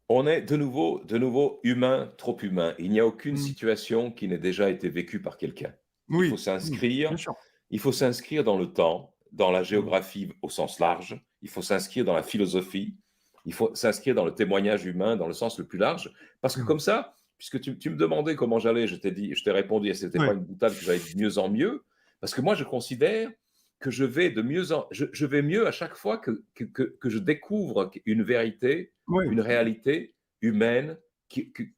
On est de nouveau humain, trop humain. Il n'y a aucune Mmh. situation qui n'ait déjà été vécue par quelqu'un. Il faut Oui, bien s'inscrire sûr. il faut s'inscrire dans le temps, dans la Mmh. géographie au sens large, il faut s'inscrire dans la philosophie, il faut s'inscrire dans le témoignage humain dans le sens le plus large, parce que Mmh. comme ça, puisque tu me demandais comment j'allais, je t'ai répondu et c'était pas Ouais. une boutade que j'allais de mieux en mieux, parce que moi je considère que je vais mieux à chaque fois que je découvre une vérité, Ouais. une réalité humaine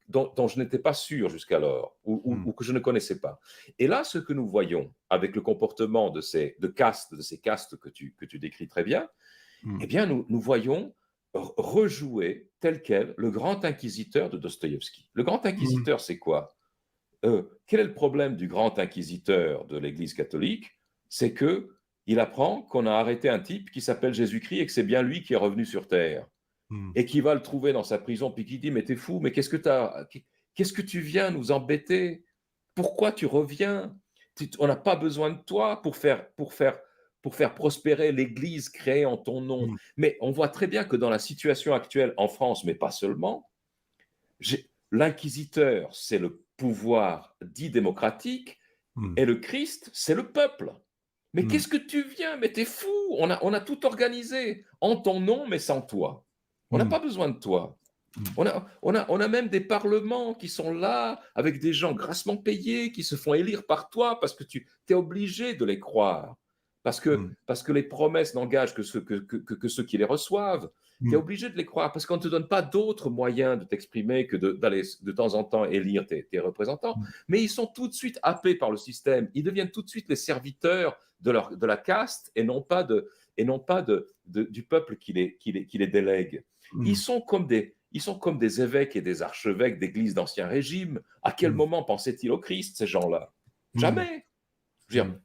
dont je n'étais pas sûr jusqu'alors Mmh. ou que je ne connaissais pas. Et là, ce que nous voyons avec le comportement de ces castes que tu décris très bien, Mmh. eh bien, nous voyons rejouer tel quel le grand inquisiteur de Dostoïevski. Le grand Mmh. inquisiteur, c'est quoi? Quel est le problème du grand inquisiteur de l'Église catholique? C'est que il apprend qu'on a arrêté un type qui s'appelle Jésus-Christ et que c'est bien lui qui est revenu sur terre Mmh. et qui va le trouver dans sa prison, puis qui dit, mais t'es fou, mais qu'est-ce que tu viens nous embêter? Pourquoi tu reviens? On n'a pas besoin de toi pour faire prospérer l'Église créée en ton nom. Mmh. Mais on voit très bien que dans la situation actuelle en France, mais pas seulement, l'inquisiteur, c'est le pouvoir dit démocratique, Mmh. et le Christ, c'est le peuple. Mais Mmh. qu'est-ce que tu viens? Mais t'es fou! On a tout organisé en ton nom, mais sans toi. On n'a Mmh. pas besoin de toi. Mmh. On a même des parlements qui sont là, avec des gens grassement payés, qui se font élire par toi, parce que tu es obligé de les croire. Mmh. Parce que les promesses n'engagent que ceux qui les reçoivent. Tu es Mmh. obligé de les croire, parce qu'on ne te donne pas d'autres moyens de t'exprimer que d'aller de temps en temps élire tes représentants. Mmh. Mais ils sont tout de suite happés par le système. Ils deviennent tout de suite les serviteurs de la caste et non pas du peuple qui les délègue. Mmh. Ils sont comme des évêques et des archevêques d'églises d'Ancien Régime. À quel Mmh. moment pensaient-ils au Christ, ces gens-là? Mmh. Jamais. Je veux dire, Mmh.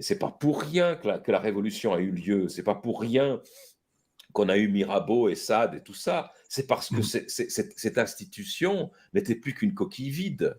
c'est pas pour rien que la Révolution a eu lieu. C'est pas pour rien qu'on a eu Mirabeau et Sade et tout ça. C'est parce que Mmh. cette institution n'était plus qu'une coquille vide.